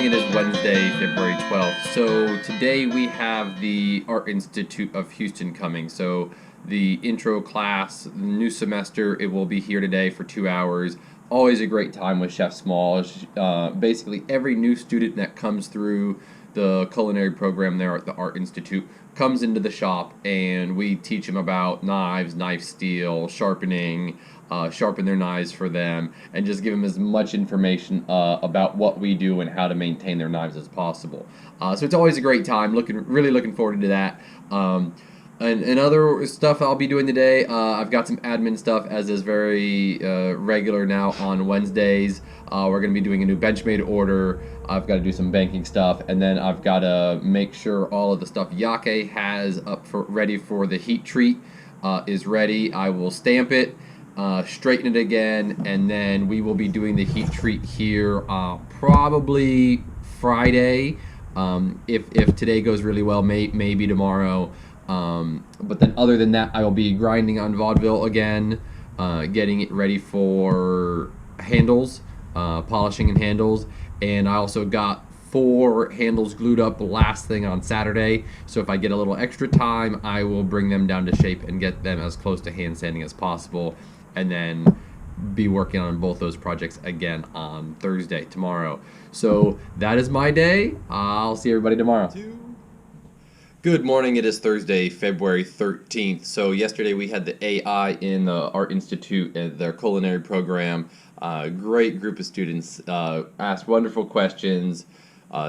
It is Wednesday, February 12th. So today we have the Art Institute of Houston coming. So the intro class, the new semester, it will be here today for 2 hours. Always a great time with Chef Small. Basically, every new student that comes through the culinary program there at the Art Institute comes into the shop, and we teach them about knives, knife steel, sharpening, sharpen their knives for them, and just give them as much information about what we do and how to maintain their knives as possible. So it's always a great time. Really looking forward to that. And other stuff I'll be doing today, I've got some admin stuff, as is very regular now on Wednesdays. We're going to be doing a new Benchmade order. I've got to do some banking stuff, and then I've got to make sure all of the stuff Yake has ready for the heat treat is ready. I will stamp it, straighten it again, and then we will be doing the heat treat here probably Friday. If today goes really well, maybe tomorrow. But then other than that, I will be grinding on Vaudeville again, getting it ready for handles, polishing and handles. And I also got 4 handles glued up last thing on Saturday. So if I get a little extra time, I will bring them down to shape and get them as close to hand sanding as possible. And then be working on both those projects again on Thursday, tomorrow. So that is my day. I'll see everybody tomorrow. Good morning. It is Thursday, February 13th. So yesterday we had the AI in the Art Institute, their culinary program. Great group of students, asked wonderful questions.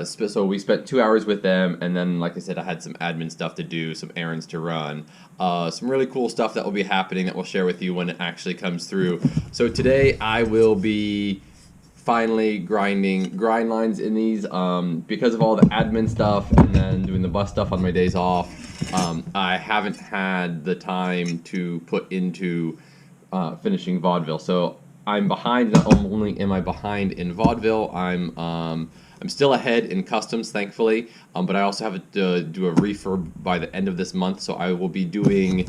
So we spent 2 hours with them, and then, like I said, I had some admin stuff to do, some errands to run. Some really cool stuff that will be happening that we'll share with you when it actually comes through. So today I will be finally grind lines in these because of all the admin stuff and then doing the bus stuff on my days off. I haven't had the time to put into finishing Vaudeville, so I'm behind. Not only am I behind in Vaudeville, I'm still ahead in customs, thankfully, but I also have to do a refurb by the end of this month, so I will be doing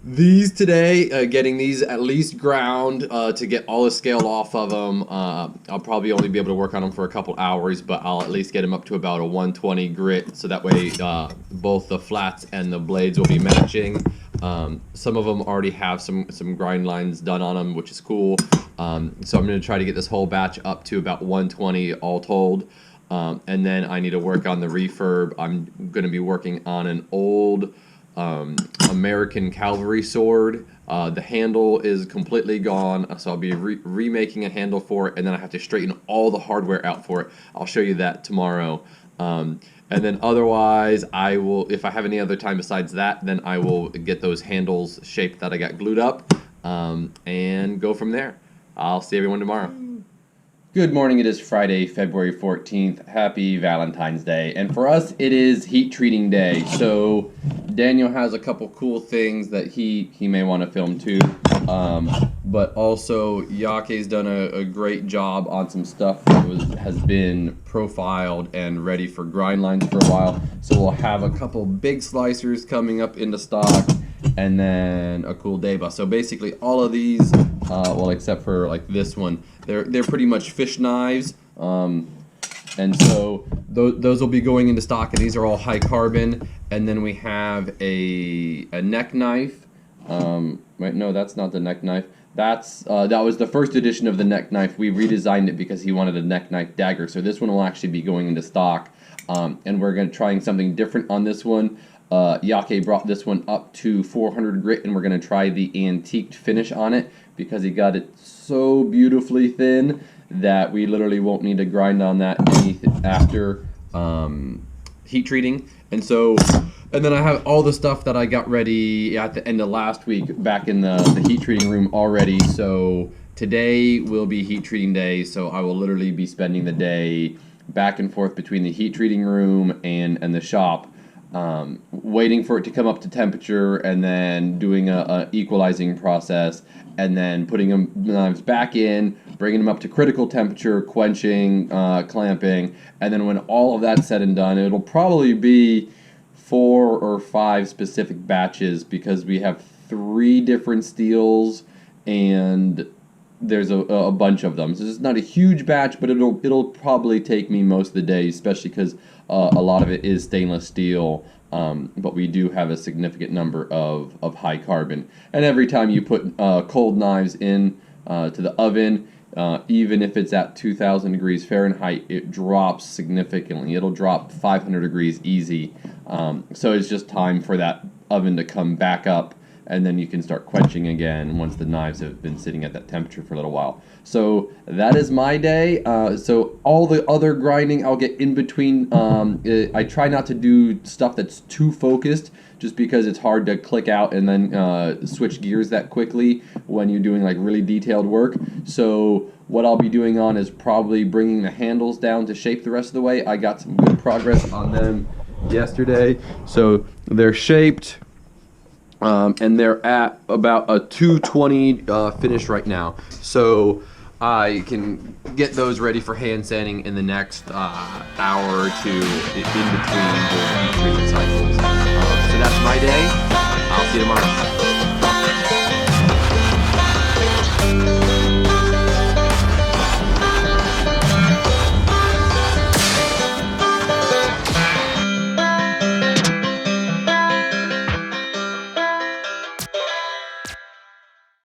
these today, getting these at least ground to get all the scale off of them. I'll probably only be able to work on them for a couple hours, but I'll at least get them up to about a 120 grit, so that way both the flats and the blades will be matching. Some of them already have some grind lines done on them, which is cool. So I'm going to try to get this whole batch up to about 120 all told. And then I need to work on the refurb. I'm going to be working on an old American cavalry sword. The handle is completely gone, so I'll be remaking a handle for it, and then I have to straighten all the hardware out for it. I'll show you that tomorrow. And then otherwise, I will, if I have any other time besides that, then I will get those handles shaped that I got glued up, and go from there. I'll see everyone tomorrow. Good morning. It is Friday, February 14th. Happy Valentine's Day. And for us, it is heat treating day. So Daniel has a couple cool things that he may want to film too. But also Yake's done a great job on some stuff that has been profiled and ready for grind lines for a while. So we'll have a couple big slicers coming up into stock, and then a cool deba. So basically all of these, well, except for like this one, they're pretty much fish knives, and so those will be going into stock, and these are all high carbon. And then we have a neck knife. Wait, no, that's not the neck knife. That was the first edition of the neck knife. We redesigned it because he wanted a neck knife dagger. So this one will actually be going into stock, and we're going to trying something different on this one. Yake brought this one up to 400 grit, and we're going to try the antiqued finish on it because he got it so beautifully thin that we literally won't need to grind on that after heat treating. And then I have all the stuff that I got ready at the end of last week back in the heat treating room already. So today will be heat treating day, so I will literally be spending the day back and forth between the heat treating room and the shop, waiting for it to come up to temperature, and then doing a equalizing process, and then putting the knives back in, bringing them up to critical temperature, quenching, clamping, and then when all of that's said and done, it'll probably be 4 or 5 specific batches because we have 3 different steels and there's a bunch of them. So it's not a huge batch, but it'll probably take me most of the day, especially because a lot of it is stainless steel. But we do have a significant number of high carbon. And every time you put cold knives in to the oven, even if it's at 2,000 degrees Fahrenheit, it drops significantly. It'll drop 500 degrees easy. So it's just time for that oven to come back up, and then you can start quenching again once the knives have been sitting at that temperature for a little while. So that is my day. So all the other grinding I'll get in between. I try not to do stuff that's too focused, just because it's hard to click out and then switch gears that quickly when you're doing like really detailed work. So what I'll be doing on is probably bringing the handles down to shape the rest of the way. I got some good progress on them yesterday. So they're shaped. And they're at about a 220 finish right now. So I can get those ready for hand sanding in the next hour or two in between the heat treatment cycles. So that's my day. I'll see you tomorrow.